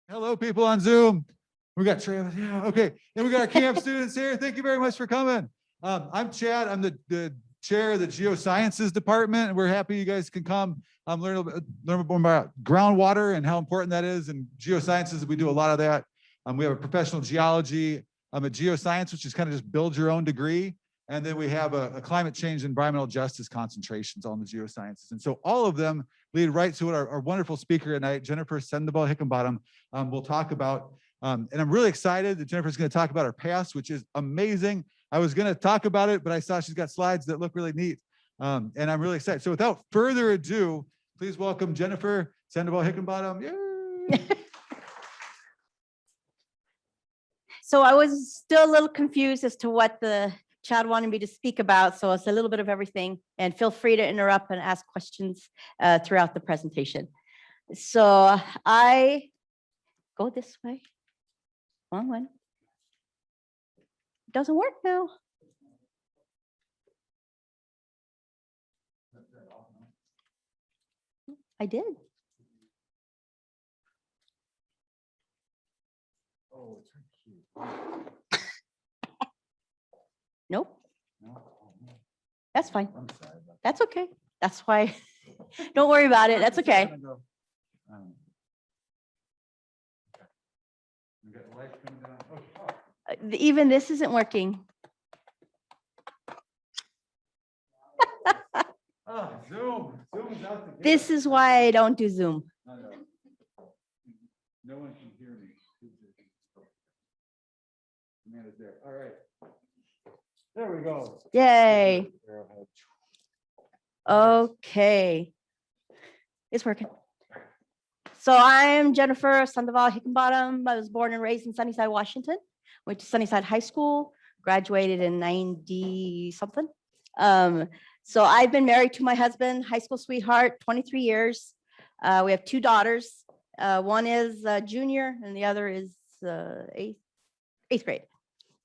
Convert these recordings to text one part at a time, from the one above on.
Hello, people on Zoom. We got Travis. Yeah, okay. And we got our camp students here. Thank you very much for coming. I'm Chad. I'm the chair of the Geosciences department. And we're happy you guys can come learn more about groundwater and how important that is. And geosciences, we do a lot of that. We have a professional geology, a geoscience, which is kind of just build your own degree. And then we have a climate change and environmental justice concentrations on the geosciences. And so all of them lead right to what our wonderful speaker tonight, Jennifer Sandoval-Hickenbottom, will talk about. And I'm really excited that Jennifer's going to talk about her past, which is amazing. I was going to talk about it, but I saw she's got slides that look really neat. And I'm really excited. So without further ado, please welcome Jennifer Sandoval-Hickenbottom. Yay! So I was still a little confused as to what the Chad wanted me to speak about. So it's a little bit of everything, and feel free to interrupt and ask questions throughout the presentation. So I go this way. Wrong one. Doesn't work now. I did. Oh, it's right here. Nope. No? That's fine. I'm sorry about that. That's okay. That's why. Don't worry about it. That's okay. We got the lights coming down. Oh, Even this isn't working. oh, Zoom. Zoom is out to get This us. is why I don't do Zoom. I know. No one can hear me. Amanda's there. All right. There we go. Yay. Arrowhead. Okay. It's working. So I'm Jennifer Sandoval-Hickenbottom. I was born and raised in Sunnyside, Washington. Went to Sunnyside High School, graduated in 90 something. So I've been married to my husband, high school sweetheart, 23 years. We have two daughters. One is a junior and the other is eighth grade.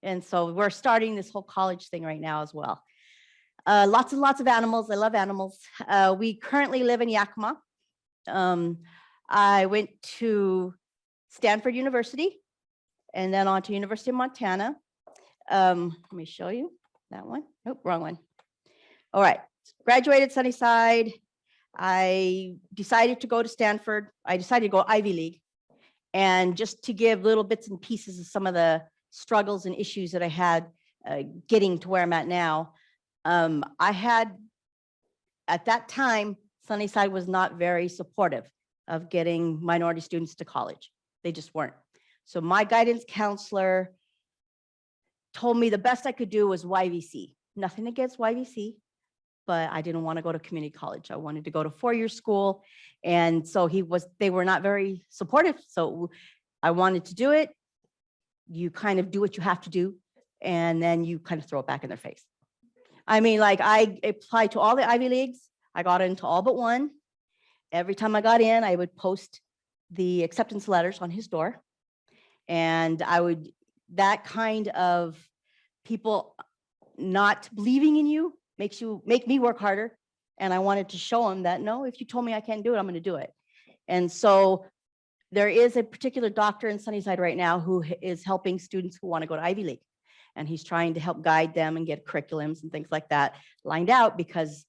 And so we're starting this whole college thing right now as well. Lots and lots of animals. I love animals. We currently live in Yakima. I went to Stanford University and then on to University of Montana. Let me show you that one. Nope, wrong one. All right, graduated Sunnyside. I decided to go to Stanford. I decided to go Ivy League. And just to give little bits and pieces of some of the struggles and issues that I had getting to where I'm at now. I had, at that time, Sunnyside was not very supportive of getting minority students to college. They just weren't. So my guidance counselor told me the best I could do was YVC. Nothing against YVC, but I didn't want to go to community college. I wanted to go to four-year school. And so they were not very supportive. So I wanted to do it. You kind of do what you have to do, and then you kind of throw it back in their face. I mean, like I applied to all the Ivy Leagues. I got into all but one. Every time I got in, I would post the acceptance letters on his door. And that kind of people not believing in you make me work harder. And I wanted to show them that, no, if you told me I can't do it, I'm going to do it. And so there is a particular doctor in Sunnyside right now who is helping students who want to go to Ivy League. And he's trying to help guide them and get curriculums and things like that lined out because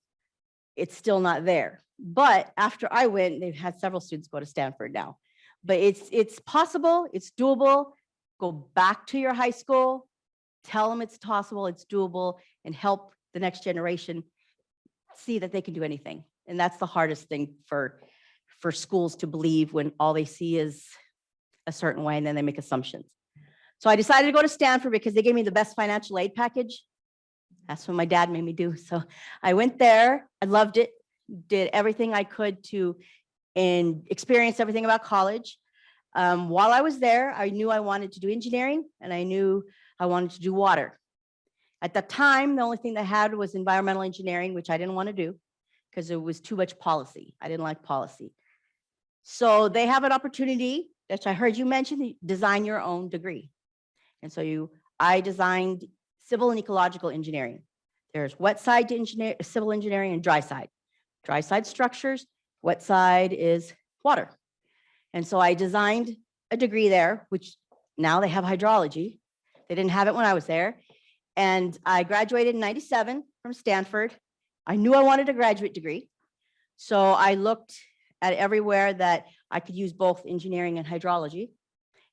it's still not there. But after I went, they've had several students go to Stanford now. But it's possible, it's doable. Go back to your high school, tell them it's possible, it's doable, and help the next generation see that they can do anything. And that's the hardest thing for schools to believe when all they see is a certain way and then they make assumptions. So I decided to go to Stanford because they gave me the best financial aid package. That's what my dad made me do. So I went there. I loved it. Did everything I could to experience everything about college. While I was there, I knew I wanted to do engineering and I knew I wanted to do water. At that time, the only thing they had was environmental engineering, which I didn't want to do because it was too much policy. I didn't like policy. So they have an opportunity, which I heard you mention, design your own degree. And so I designed civil and ecological engineering. There's wet side to civil engineering and dry side. Dry side structures, wet side is water. And so I designed a degree there, which now they have hydrology. They didn't have it when I was there. And I graduated in 97 from Stanford. I knew I wanted a graduate degree. So I looked at everywhere that I could use both engineering and hydrology.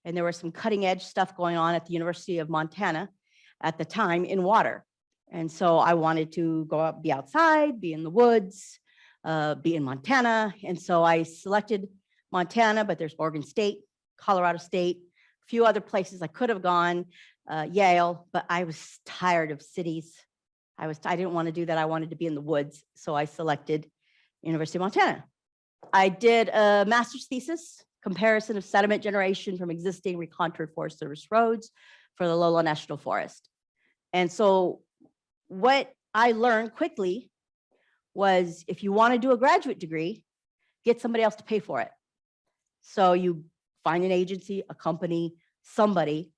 And there was some cutting edge stuff going on at the University of Montana at the time in water. And so I wanted to go out, be outside, be in the woods, be in Montana. And so I selected Montana, but there's Oregon State, Colorado State, a few other places I could have gone, Yale, but I was tired of cities. I didn't want to do that. I wanted to be in the woods. So I selected University of Montana. I did a master's thesis, comparison of sediment generation from existing recontoured Forest Service roads for the Lolo National Forest. And so what I learned quickly was if you want to do a graduate degree, get somebody else to pay for it. So you find an agency, a company, somebody,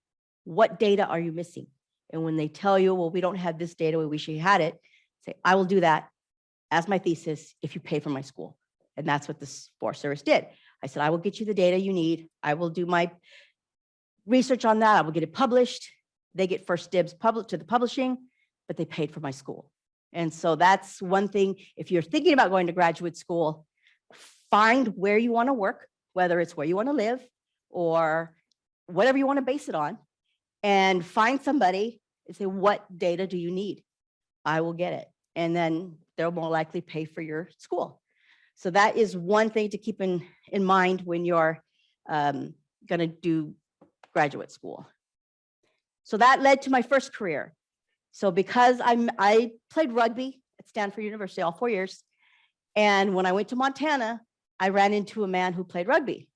what data are you missing? And when they tell you, well, we don't have this data, we wish you had it, say, I will do that as my thesis if you pay for my school. And that's what the Forest Service did. I said, I will get you the data you need. I will do my research on that. I will get it published. They get first dibs to the publishing, but they paid for my school. And so that's one thing. If you're thinking about going to graduate school, find where you want to work, whether it's where you want to live or whatever you want to base it on, and find somebody and say, what data do you need? I will get it. And then they'll more likely pay for your school. So that is one thing to keep in mind when you're going to do graduate school. So that led to my first career. So because I played rugby at Stanford University all 4 years. And when I went to Montana, I ran into a man who played rugby.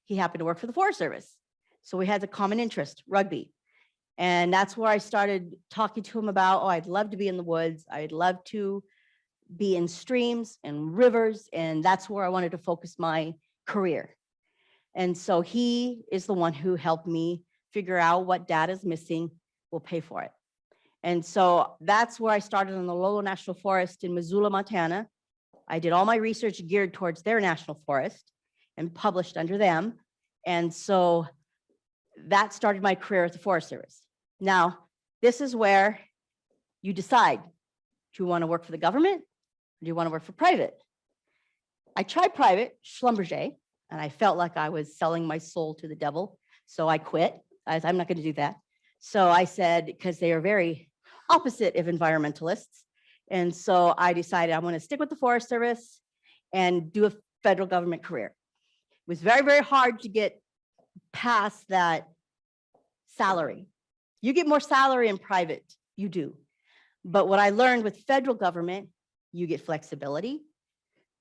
He happened to work for the Forest Service. So we had the common interest, rugby. And that's where I started talking to him about, oh, I'd love to be in the woods. I'd love to be in streams and rivers. And that's where I wanted to focus my career. And so he is the one who helped me figure out what data is missing, we'll pay for it. And so that's where I started in the Lolo National Forest in Missoula, Montana. I did all my research geared towards their national forest and published under them. And so that started my career at the Forest Service. Now, this is where you decide, do you want to work for the government? Or do you want to work for private? I tried private, Schlumberger, and I felt like I was selling my soul to the devil. So I quit. I'm not going to do that. So I said, because they are very opposite of environmentalists. And so I decided I want to stick with the Forest Service and do a federal government career. It was very, very hard to get past that salary. You get more salary in private, you do. But what I learned with federal government, you get flexibility,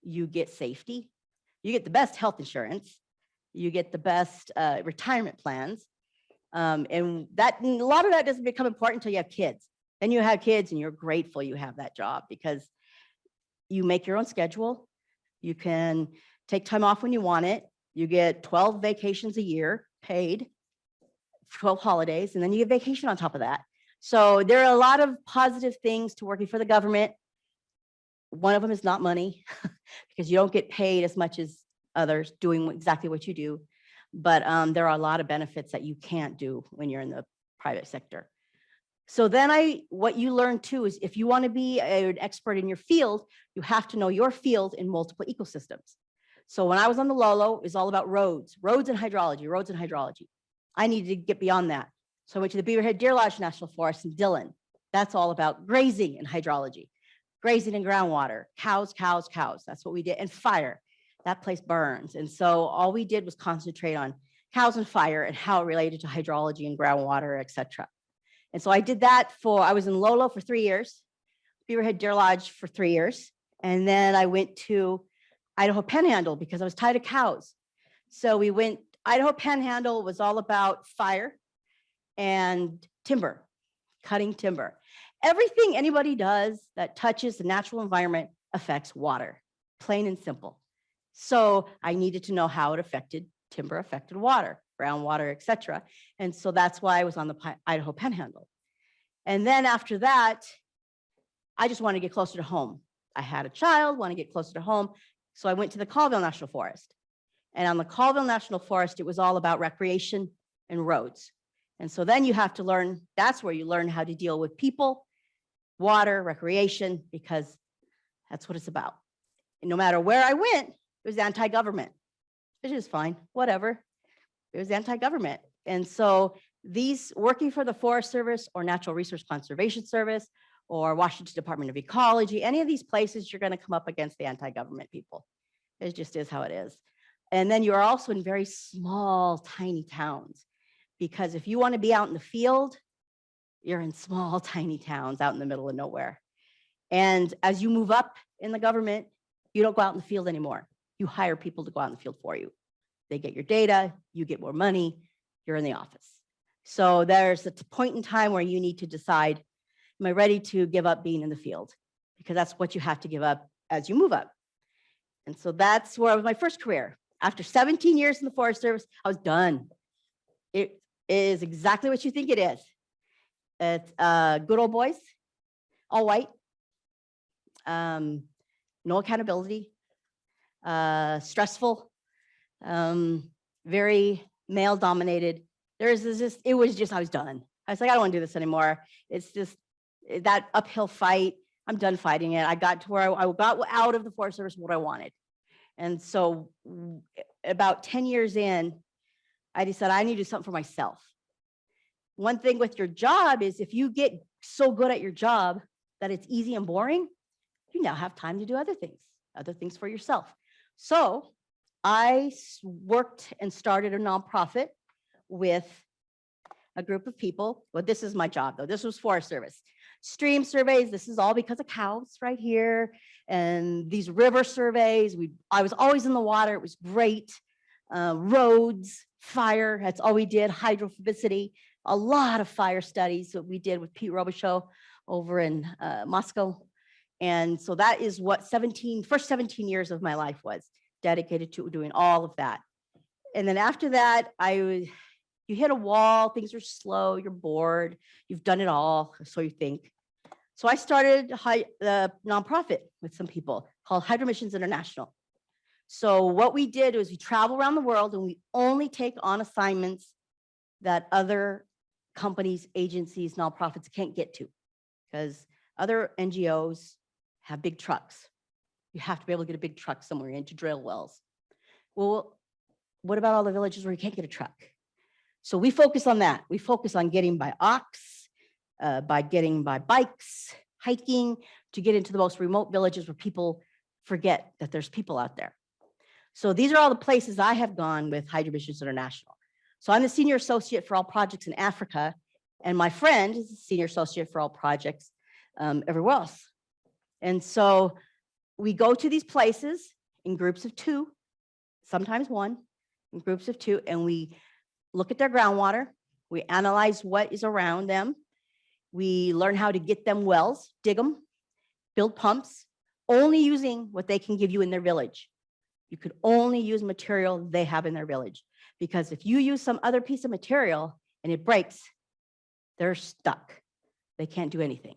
you get safety, you get the best health insurance, you get the best retirement plans. And a lot of that doesn't become important until you have kids. Then you have kids and you're grateful you have that job because you make your own schedule. You can take time off when you want it. You get 12 vacations a year paid, 12 holidays, and then you get vacation on top of that. So there are a lot of positive things to working for the government. One of them is not money because you don't get paid as much as others doing exactly what you do. But there are a lot of benefits that you can't do when you're in the private sector. So then what you learn too is if you want to be an expert in your field, you have to know your field in multiple ecosystems. So when I was on the Lolo, it was all about roads and hydrology. I needed to get beyond that. So I went to the Beaverhead Deer Lodge National Forest in Dillon. That's all about grazing and hydrology, grazing and groundwater, cows. That's what we did. And fire, that place burns. And so all we did was concentrate on cows and fire and how it related to hydrology and groundwater, et cetera. And so I did that I was in Lolo for 3 years, Beaverhead Deer Lodge for 3 years. And then I went to Idaho Panhandle because I was tired of cows. So Idaho Panhandle was all about fire and timber, cutting timber. Everything anybody does that touches the natural environment affects water, plain and simple. So I needed to know how timber affected water, groundwater, et cetera. And so that's why I was on the Idaho Panhandle. And then after that, I just wanted to get closer to home. I had a child, want to get closer to home. So I went to the Colville National Forest. And on the Colville National Forest, it was all about recreation and roads. And so then you have to learn, that's where you learn how to deal with people, water, recreation, because that's what it's about. And no matter where I went, it was anti-government, which is fine, whatever. It was anti-government. And so these working for the Forest Service or Natural Resource Conservation Service or Washington Department of Ecology, any of these places, you're going to come up against the anti-government people. It just is how it is. And then you're also in very small, tiny towns, because if you want to be out in the field, you're in small, tiny towns out in the middle of nowhere. And as you move up in the government, you don't go out in the field anymore. You hire people to go out in the field for you. They get your data, you get more money, you're in the office. So there's a point in time where you need to decide, am I ready to give up being in the field? Because that's what you have to give up as you move up. And so that's where was my first career. After 17 years in the Forest Service, I was done. It is exactly what you think it is. It's good old boys, all white, no accountability, stressful, very male dominated. It was just, I was done. I was like, I don't want to do this anymore. It's just that uphill fight. I'm done fighting it. I got to where I got out of the Forest Service what I wanted. And so about 10 years in, I decided I need to do something for myself. One thing with your job is if you get so good at your job that it's easy and boring, you now have time to do other things for yourself. So I worked and started a nonprofit with a group of people. Well, this is my job though. This was Forest Service. Stream surveys, this is all because of cows right here. And these river surveys, I was always in the water. It was great. Roads, fire, that's all we did. Hydrophobicity, a lot of fire studies that we did with Pete Robichaud over in Moscow. And so that is what first 17 years of my life was dedicated to doing all of that. And then after that, you hit a wall, things are slow, you're bored, you've done it all, so you think. So I started a nonprofit with some people called Hydro Missions International. So what we did was we travel around the world and we only take on assignments that other companies, agencies, nonprofits can't get to, because other NGOs have big trucks. You have to be able to get a big truck somewhere in to drill wells. Well, what about all the villages where you can't get a truck? So we focus on that. We focus on getting by ox, by getting by bikes, hiking, to get into the most remote villages where people forget that there's people out there. So these are all the places I have gone with Hydro Missions International. So I'm the senior associate for all projects in Africa, and my friend is the senior associate for all projects everywhere else. And so we go to these places in groups of 2, sometimes 1, in groups of 2, and we look at their groundwater. We analyze what is around them. We learn how to get them wells, dig them, build pumps, only using what they can give you in their village. You could only use material they have in their village, because if you use some other piece of material and it breaks, they're stuck. They can't do anything.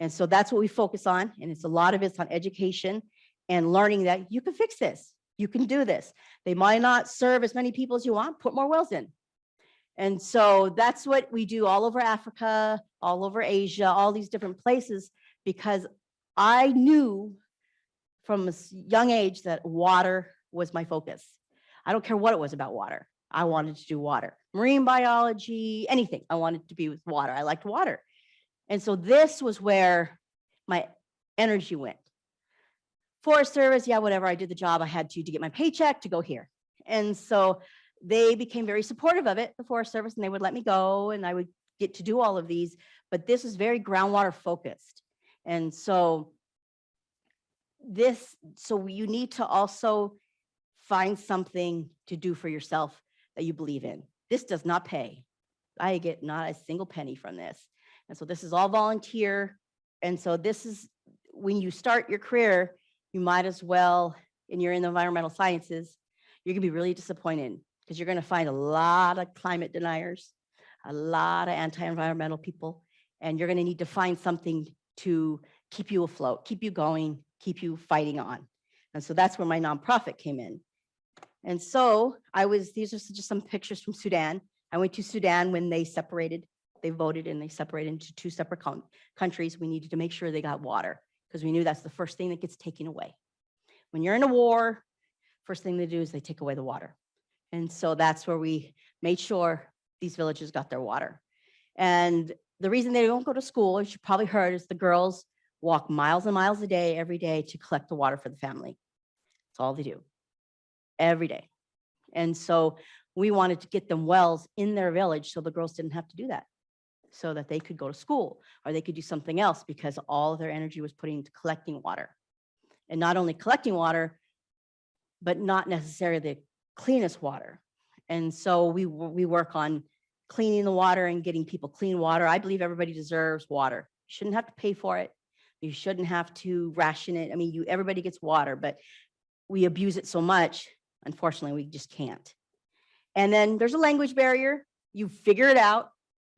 And so that's what we focus on. And it's a lot of it's on education and learning that you can fix this. You can do this. They might not serve as many people as you want, put more wells in. And so that's what we do all over Africa, all over Asia, all these different places, because I knew from a young age that water was my focus. I don't care what it was about water. I wanted to do water, marine biology, anything. I wanted to be with water. I liked water. And so this was where my energy went. Forest Service, yeah, whatever, I did the job I had to get my paycheck to go here. And so they became very supportive of it, the Forest Service, and they would let me go and I would get to do all of these, but this is very groundwater focused. And so you need to also find something to do for yourself that you believe in. This does not pay. I get not a single penny from this. And so this is all volunteer. And so this is, when you start your career, you might as well, and you're in the environmental sciences, you're gonna be really disappointed because you're gonna find a lot of climate deniers, a lot of anti-environmental people, and you're gonna need to find something to keep you afloat, keep you going, keep you fighting on. And so that's where my nonprofit came in. And so these are just some pictures from Sudan. I went to Sudan when they separated, they voted and they separated into two separate countries. We needed to make sure they got water because we knew that's the first thing that gets taken away. When you're in a war, first thing they do is they take away the water. And so that's where we made sure these villages got their water. And the reason they don't go to school, as you probably heard, is the girls walk miles and miles a day, every day to collect the water for the family. That's all they do, every day. And so we wanted to get them wells in their village so the girls didn't have to do that, so that they could go to school or they could do something else because all of their energy was put into collecting water. And not only collecting water, but not necessarily the cleanest water. And so we work on cleaning the water and getting people clean water. I believe everybody deserves water. You shouldn't have to pay for it. You shouldn't have to ration it. I mean, everybody gets water, but we abuse it so much. Unfortunately, we just can't. And then there's a language barrier. You figure it out.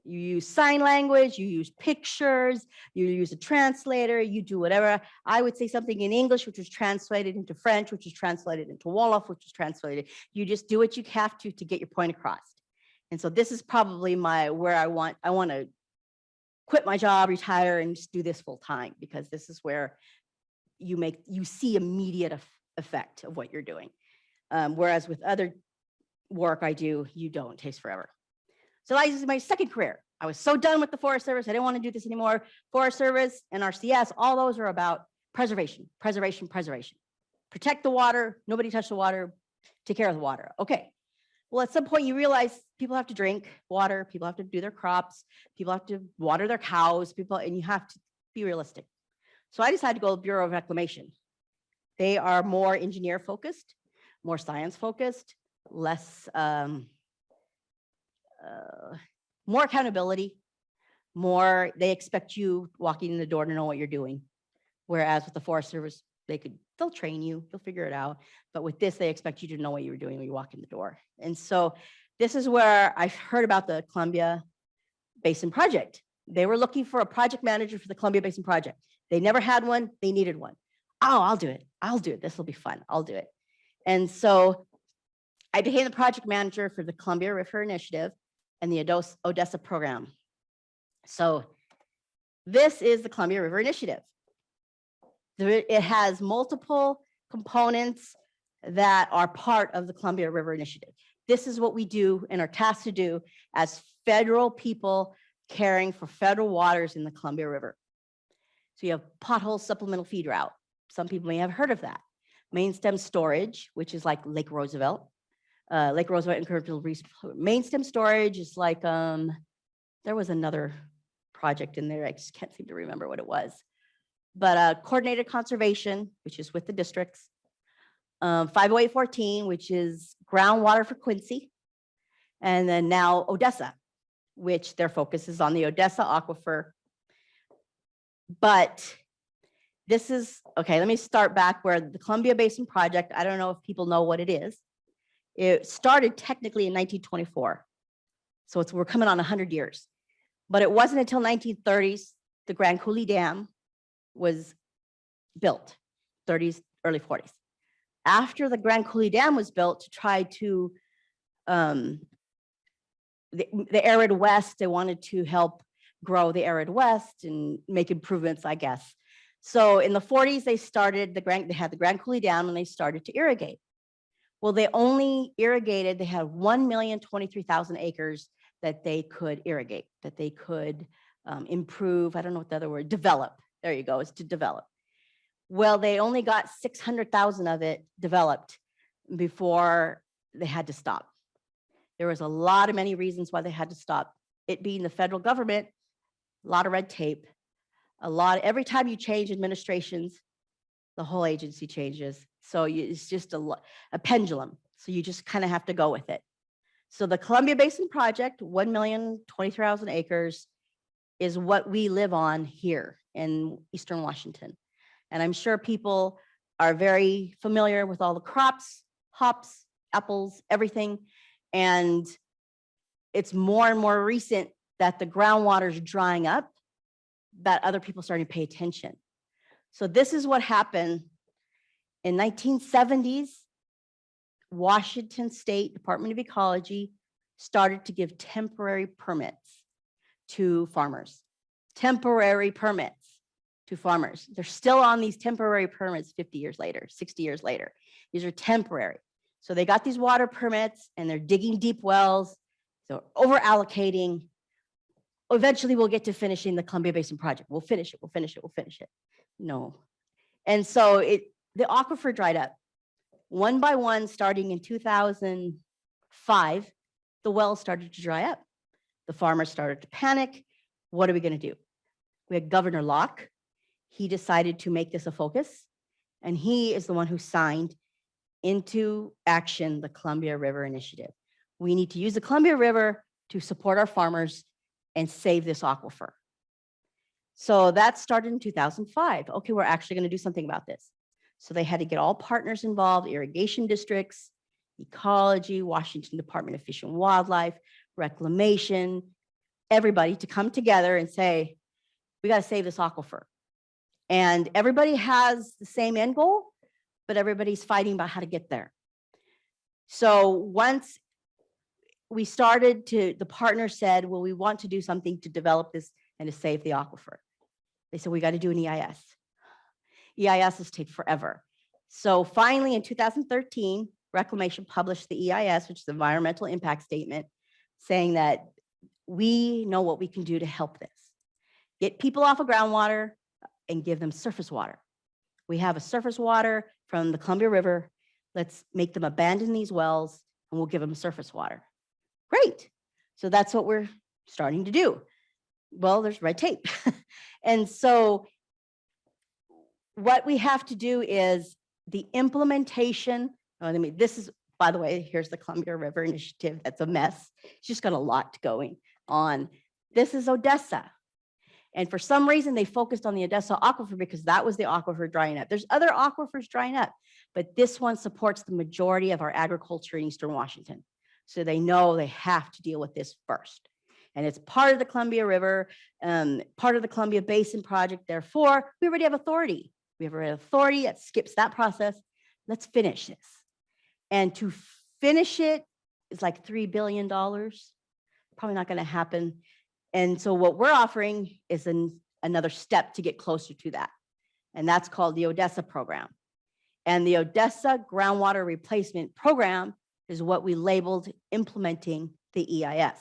You use sign language, you use pictures, you use a translator, you do whatever. I would say something in English, which was translated into French, which was translated into Wolof, which was translated. You just do what you have to get your point across. And so this is probably where I want to quit my job, retire, and just do this full time, because this is where you see immediate effect of what you're doing. Whereas with other work I do, you don't, it takes forever. So that is my second career. I was so done with the Forest Service. I didn't want to do this anymore. Forest Service and RCS, all those are about preservation, preservation, preservation. Protect the water, nobody touch the water, take care of the water. Okay. Well, at some point you realize people have to drink water, people have to do their crops, people have to water their cows, and you have to be realistic. So I decided to go to the Bureau of Reclamation. They are more engineer focused, more science focused, less, more accountability, they expect you walking in the door to know what you're doing. Whereas with the Forest Service, they'll train you, you'll figure it out. But with this, they expect you to know what you're doing when you walk in the door. And so this is where I heard about the Columbia Basin Project. They were looking for a project manager for the Columbia Basin Project. They never had one, they needed one. Oh, I'll do it. This will be fun, I'll do it. And so I became the project manager for the Columbia River Initiative and the Odessa Program. So this is the Columbia River Initiative. It has multiple components that are part of the Columbia River Initiative. This is what we do and are tasked to do as federal people caring for federal waters in the Columbia River. So you have pothole supplemental feed route. Some people may have heard of that. Main stem storage, which is like Lake Roosevelt. Lake Roosevelt and main stem storage is like, there was another project in there. I just can't seem to remember what it was. But coordinated conservation, which is with the districts. 50814, which is groundwater for Quincy. And then now Odessa, which their focus is on the Odessa aquifer. But this is, okay, let me start back where the Columbia Basin Project, I don't know if people know what it is. It started technically in 1924. So we're coming on 100 years. But it wasn't until 1930s, the Grand Coulee Dam was built, 30s, early 40s. After the Grand Coulee Dam was built to try to, the arid West, they wanted to help grow the arid West and make improvements, I guess. So in the 40s, they had the Grand Coulee Dam and they started to irrigate. Well, they only irrigated, they had 1,023,000 acres that they could irrigate, that they could improve, I don't know what the other word, develop. There you go, is to develop. Well, they only got 600,000 of it developed before they had to stop. There was many reasons why they had to stop. It being the federal government, a lot of red tape, every time you change administrations, the whole agency changes. So it's just a pendulum. So you just kind of have to go with it. So the Columbia Basin Project, 1,023,000 acres, is what we live on here in Eastern Washington. And I'm sure people are very familiar with all the crops, hops, apples, everything. And it's more and more recent that the groundwater is drying up, that other people starting to pay attention. So this is what happened in 1970s. Washington State Department of Ecology started to give temporary permits to farmers. Temporary permits to farmers. They're still on these temporary permits 50 years later, 60 years later. These are temporary. So they got these water permits and they're digging deep wells. So over allocating. Eventually we'll get to finishing the Columbia Basin project. We'll finish it, we'll finish it, we'll finish it. No. And so the aquifer dried up. One by one, starting in 2005, the wells started to dry up. The farmers started to panic. What are we going to do? We had Governor Locke. He decided to make this a focus, and he is the one who signed into action the Columbia River Initiative. We need to use the Columbia River to support our farmers and save this aquifer. So that started in 2005. Okay, we're actually going to do something about this. So they had to get all partners involved, irrigation districts, ecology, Washington Department of Fish and Wildlife, Reclamation, everybody to come together and say, we got to save this aquifer. And everybody has the same end goal, but everybody's fighting about how to get there. So once we started the partner said, well, we want to do something to develop this and to save the aquifer. They said, we got to do an EIS. EISs take forever. So finally in 2013, Reclamation published the EIS, which is the environmental impact statement, saying that we know what we can do to help this. Get people off of groundwater and give them surface water. We have a surface water from the Columbia River. Let's make them abandon these wells and we'll give them surface water. Great. So that's what we're starting to do. Well, there's red tape. And so what we have to do is the implementation. This is, by the way, here's the Columbia River Initiative. That's a mess. It's just got a lot going on. This is Odessa. And for some reason, they focused on the Odessa aquifer because that was the aquifer drying up. There's other aquifers drying up, but this one supports the majority of our agriculture in Eastern Washington. So they know they have to deal with this first. And it's part of the Columbia River, part of the Columbia Basin project. Therefore, we already have authority. We have an authority that skips that process. Let's finish this. And to finish it is like $3 billion. Probably not going to happen. And so what we're offering is another step to get closer to that. And that's called the Odessa Program. And the Odessa Groundwater Replacement Program is what we labeled implementing the EIS.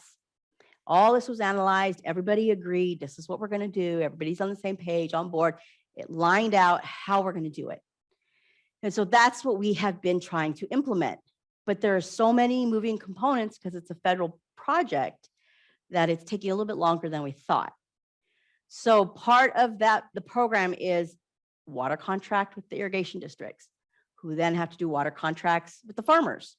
All this was analyzed. Everybody agreed. This is what we're going to do. Everybody's on the same page, on board. It lined out how we're going to do it. And so that's what we have been trying to implement. But there are so many moving components because it's a federal project that it's taking a little bit longer than we thought. So part of that, the program is water contract with the irrigation districts, who then have to do water contracts with the farmers.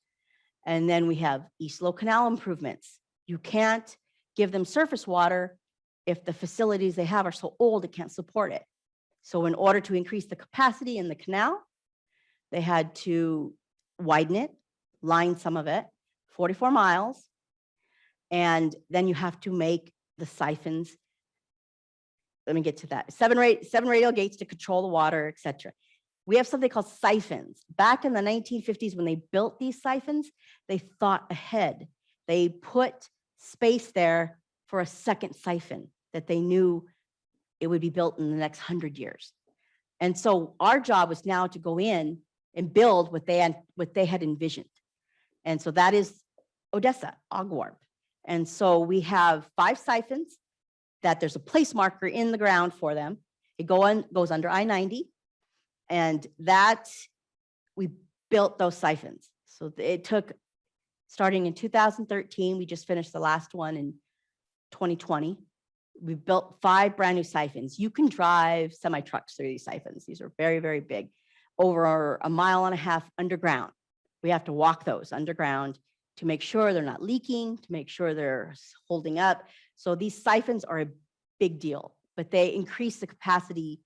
And then we have East Low Canal improvements. You can't give them surface water if the facilities they have are so old it can't support it. So in order to increase the capacity in the canal, they had to widen it, line some of it, 44 miles. And then you have to make the siphons. Let me get to that. Seven radial gates to control the water, et cetera. We have something called siphons. Back in the 1950s, when they built these siphons, they thought ahead. They put space there for a second siphon that they knew it would be built in the next 100 years. And so our job was now to go in and build what they had envisioned. And so that is Odessa, Ogwarp. And so we have 5 siphons that there's a place marker in the ground for them. It goes under I-90. And that we built those siphons. So it took, starting in 2013, we just finished the last one in 2020. We built 5 brand new siphons. You can drive semi trucks through these siphons. These are very, very big, over 1.5 miles underground. We have to walk those underground to make sure they're not leaking, to make sure they're holding up. So these siphons are a big deal, but they increase the capacity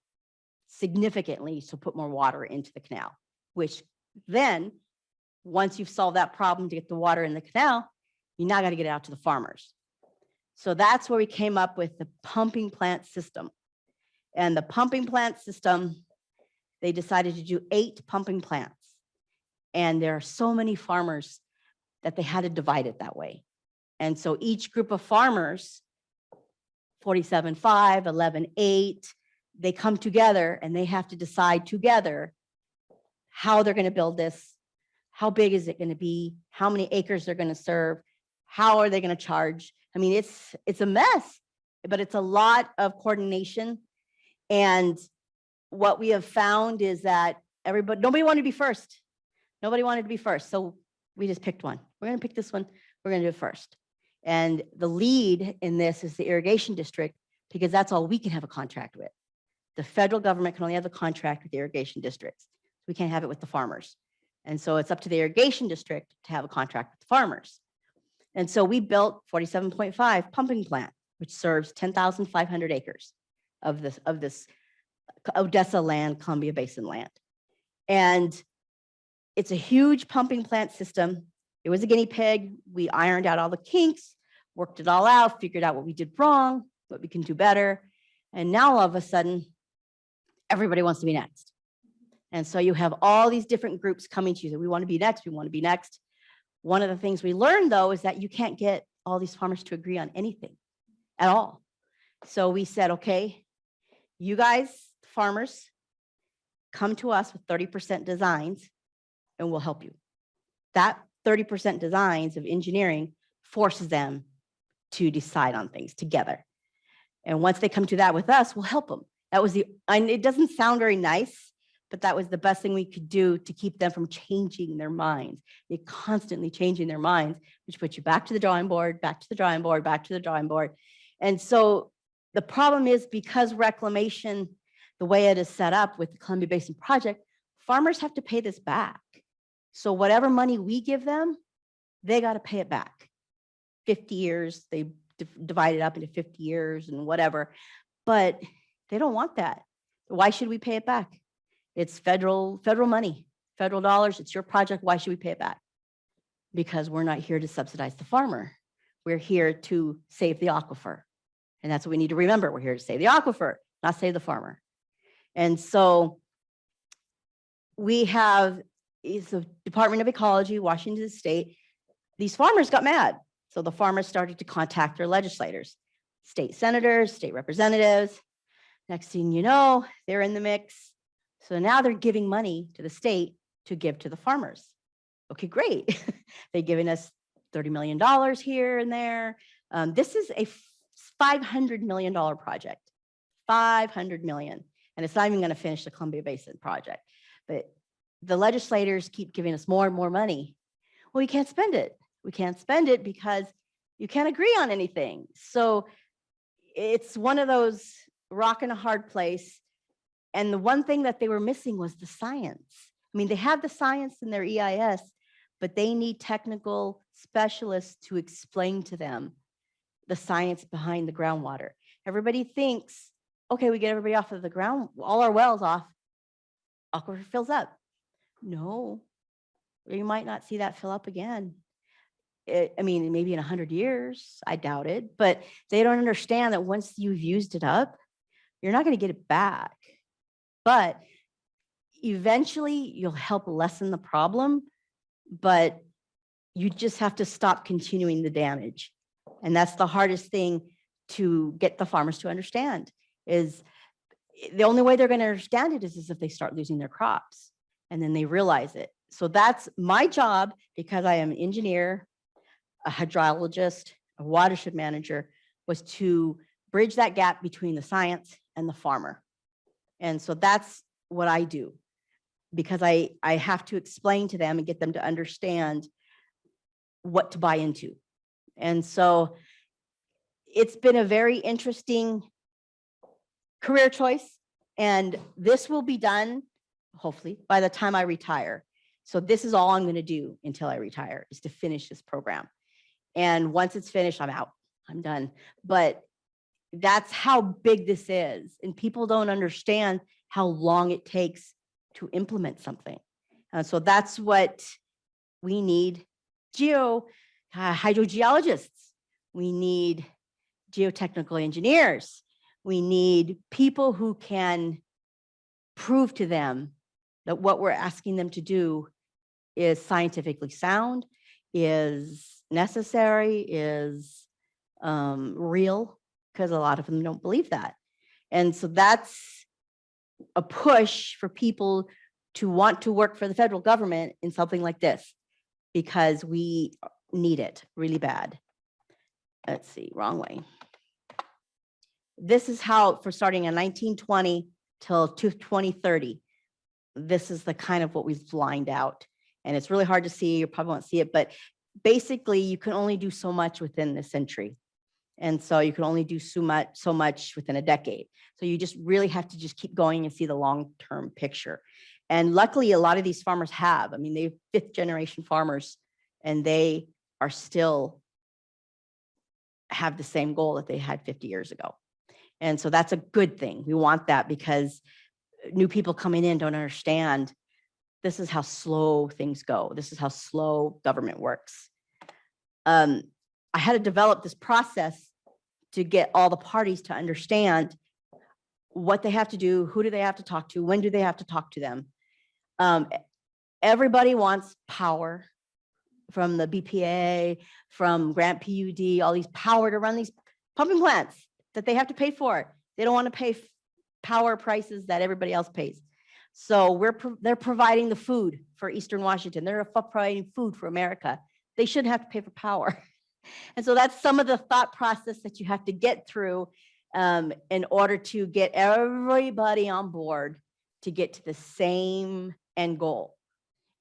significantly to put more water into the canal, which then, once you've solved that problem to get the water in the canal, you now got to get it out to the farmers. So that's where we came up with the pumping plant system. And the pumping plant system, they decided to do 8 pumping plants. And there are so many farmers that they had to divide it that way. And so each group of farmers, 47.5, 11.8, they come together and they have to decide together how they're going to build this, how big is it going to be, how many acres they're going to serve, how are they going to charge. I mean, it's a mess, but it's a lot of coordination. And what we have found is that nobody wanted to be first. Nobody wanted to be first. So we just picked one. We're going to pick this one. We're going to do it first. And the lead in this is the irrigation district, because that's all we can have a contract with. The federal government can only have a contract with the irrigation districts. We can't have it with the farmers. And so it's up to the irrigation district to have a contract with the farmers. And so we built 47.5 pumping plant, which serves 10,500 acres of this Odessa land, Columbia Basin land. And it's a huge pumping plant system. It was a guinea pig. We ironed out all the kinks, worked it all out, figured out what we did wrong, what we can do better. And now all of a sudden, everybody wants to be next. And so you have all these different groups coming to you that we want to be next, we want to be next. One of the things we learned, though, is that you can't get all these farmers to agree on anything at all. So we said, okay, you guys, farmers, come to us with 30% designs and we'll help you. That 30% designs of engineering forces them to decide on things together. And once they come to that with us, we'll help them. That was and it doesn't sound very nice, but that was the best thing we could do to keep them from changing their minds. They're constantly changing their minds, which puts you back to the drawing board, back to the drawing board, back to the drawing board. And so the problem is, because reclamation, the way it is set up with the Columbia Basin project, farmers have to pay this back. So whatever money we give them, they got to pay it back. 50 years, they divide it up into 50 years and whatever, but they don't want that. Why should we pay it back? It's federal money, federal dollars. It's your project. Why should we pay it back? Because we're not here to subsidize the farmer. We're here to save the aquifer. And that's what we need to remember. We're here to save the aquifer, not save the farmer. And so we have the Department of Ecology, Washington State. These farmers got mad. So the farmers started to contact their legislators, state senators, state representatives. Next thing you know, they're in the mix. So now they're giving money to the state to give to the farmers. Okay, great. They're giving us $30 million here and there. This is a $500 million project, $500 million. And it's not even going to finish the Columbia Basin project. But the legislators keep giving us more and more money. Well, we can't spend it. We can't spend it because you can't agree on anything. So it's one of those rock and a hard place. And the one thing that they were missing was the science. I mean, they have the science in their EIS, but they need technical specialists to explain to them the science behind the groundwater. Everybody thinks, okay, we get everybody off of the ground, all our wells off, aquifer fills up. No, you might not see that fill up again. I mean, maybe in 100 years, I doubt it, but they don't understand that once you've used it up, you're not going to get it back. But eventually you'll help lessen the problem, but you just have to stop continuing the damage. And that's the hardest thing to get the farmers to understand, is the only way they're going to understand it is if they start losing their crops and then they realize it. So that's my job, because I am an engineer, a hydrologist, a watershed manager, was to bridge that gap between the science and the farmer. And so that's what I do, because I have to explain to them and get them to understand what to buy into. And so it's been a very interesting career choice. And this will be done, hopefully, by the time I retire. So this is all I'm going to do until I retire, is to finish this program. And once it's finished, I'm out. I'm done. But that's how big this is. And people don't understand how long it takes to implement something. And so that's what we need. Hydrogeologists. We need geotechnical engineers. We need people who can prove to them that what we're asking them to do is scientifically sound, is necessary, is real, because a lot of them don't believe that. And so that's a push for people to want to work for the federal government in something like this, because we need it really bad. Let's see, wrong way. This is how, for starting in 1920 till 2030, this is the kind of what we've lined out. And it's really hard to see, you probably won't see it, but basically you can only do so much within the century. And so you can only do so much within a decade. So you just really have to just keep going and see the long-term picture. And luckily, a lot of these farmers have. I mean, they're fifth-generation farmers, and they are still have the same goal that they had 50 years ago. And so that's a good thing. We want that, because new people coming in don't understand this is how slow things go. This is how slow government works. I had to develop this process to get all the parties to understand what they have to do, who do they have to talk to, when do they have to talk to them. Everybody wants power from the BPA, from Grant PUD, all these power to run these pumping plants that they have to pay for. They don't want to pay power prices that everybody else pays. So they're providing the food for Eastern Washington. They're providing food for America. They shouldn't have to pay for power. And so that's some of the thought process that you have to get through in order to get everybody on board to get to the same end goal.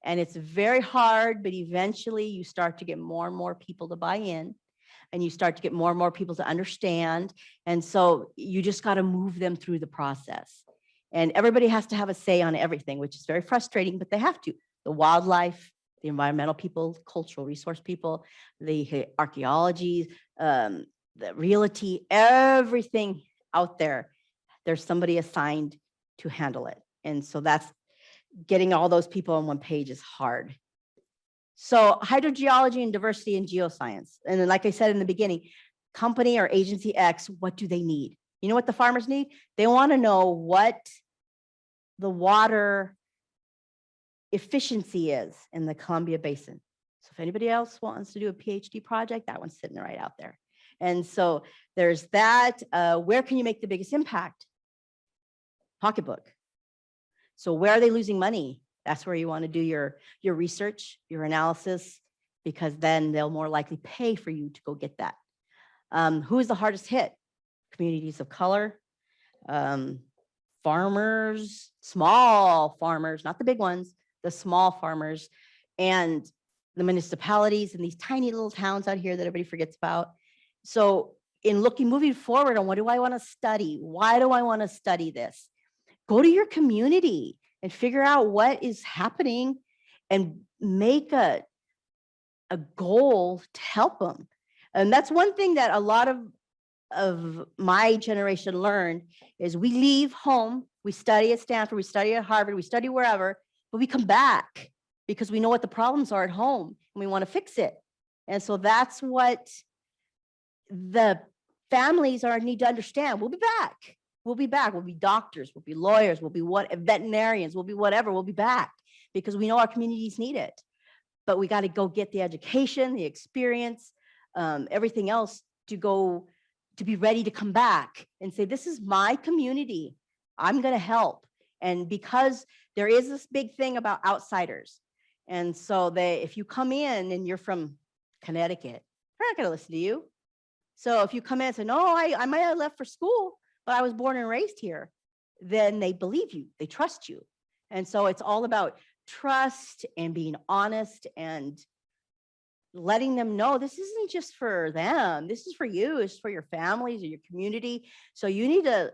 And it's very hard, but eventually you start to get more and more people to buy in, and you start to get more and more people to understand. And so you just got to move them through the process. And everybody has to have a say on everything, which is very frustrating, but they have to. The wildlife, the environmental people, cultural resource people, the archaeology, the realty, everything out there, there's somebody assigned to handle it. And so that's getting all those people on one page is hard. So hydrogeology and diversity in geoscience. And then, like I said in the beginning, company or agency X, what do they need? You know what the farmers need? They want to know what the water efficiency is in the Columbia Basin. So if anybody else wants to do a PhD project, that one's sitting right out there. And so there's that. Where can you make the biggest impact? Pocketbook. So where are they losing money? That's where you want to do your research, your analysis, because then they'll more likely pay for you to go get that. Who is the hardest hit? Communities of color, farmers, small farmers, not the big ones, the small farmers, and the municipalities and these tiny little towns out here that everybody forgets about. So in moving forward on what do I want to study? Why do I want to study this? Go to your community and figure out what is happening and make a goal to help them. And that's one thing that a lot of my generation learned is we leave home, we study at Stanford, we study at Harvard, we study wherever, but we come back because we know what the problems are at home and we want to fix it. And so that's what the families need to understand. We'll be back. We'll be back. We'll be doctors. We'll be lawyers. We'll be veterinarians. We'll be whatever. We'll be back because we know our communities need it. But we got to go get the education, the experience, everything else to be ready to come back and say, this is my community. I'm going to help. And because there is this big thing about outsiders. And so if you come in and you're from Connecticut, they're not going to listen to you. So if you come in and say, no, I might have left for school, but I was born and raised here, then they believe you, they trust you. And so it's all about trust and being honest and letting them know this isn't just for them, this is for you, it's for your families or your community. So you need to,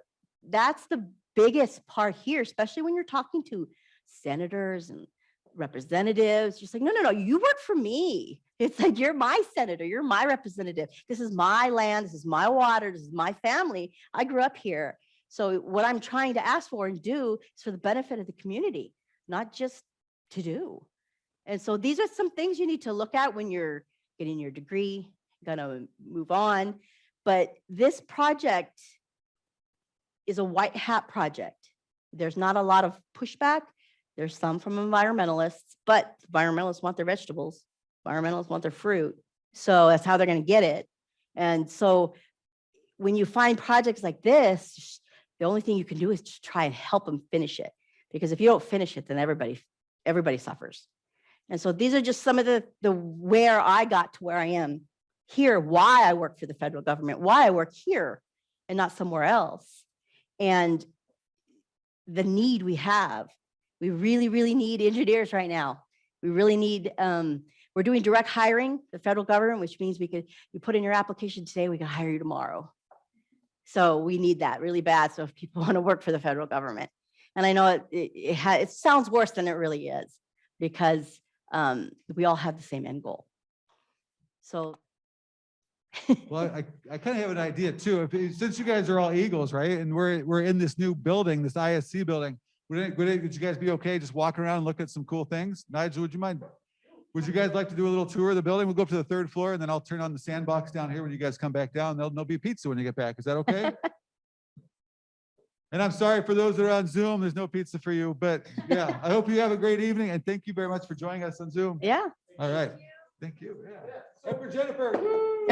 that's the biggest part here, especially when you're talking to senators and representatives. Just like, no, you work for me. It's like, you're my senator, you're my representative. This is my land, this is my water, this is my family. I grew up here. So what I'm trying to ask for and do is for the benefit of the community, not just to do. And so these are some things you need to look at when you're getting your degree, gonna move on. But this project is a white hat project. There's not a lot of pushback There's some from environmentalists, but environmentalists want their vegetables. Environmentalists want their fruit. So that's how they're going to get it. And so when you find projects like this, the only thing you can do is just try and help them finish it. Because if you don't finish it, then everybody suffers. And so these are just some of the where I got to where I am here, why I work for the federal government, why I work here and not somewhere else. And the need we have. We really, really need engineers right now. We really need, we're doing direct hiring, the federal government, which means you put in your application today, we can hire you tomorrow. So we need that really bad. So if people want to work for the federal government, and I know it sounds worse than it really is, because we all have the same end goal. So. Well, I kind of have an idea too. Since you guys are all Eagles, right? And we're in this new building, this ISC building. Would you guys be okay just walking around and look at some cool things? Nigel, would you mind? Would you guys like to do a little tour of the building? We'll go up to the 3rd floor and then I'll turn on the sandbox down here when you guys come back down. There'll be pizza when you get back. Is that okay? And I'm sorry for those that are on Zoom, there's no pizza for you, but yeah, I hope you have a great evening and thank you very much for joining us on Zoom. Yeah. All right. Thank you. Yeah. And for Jennifer. Woo!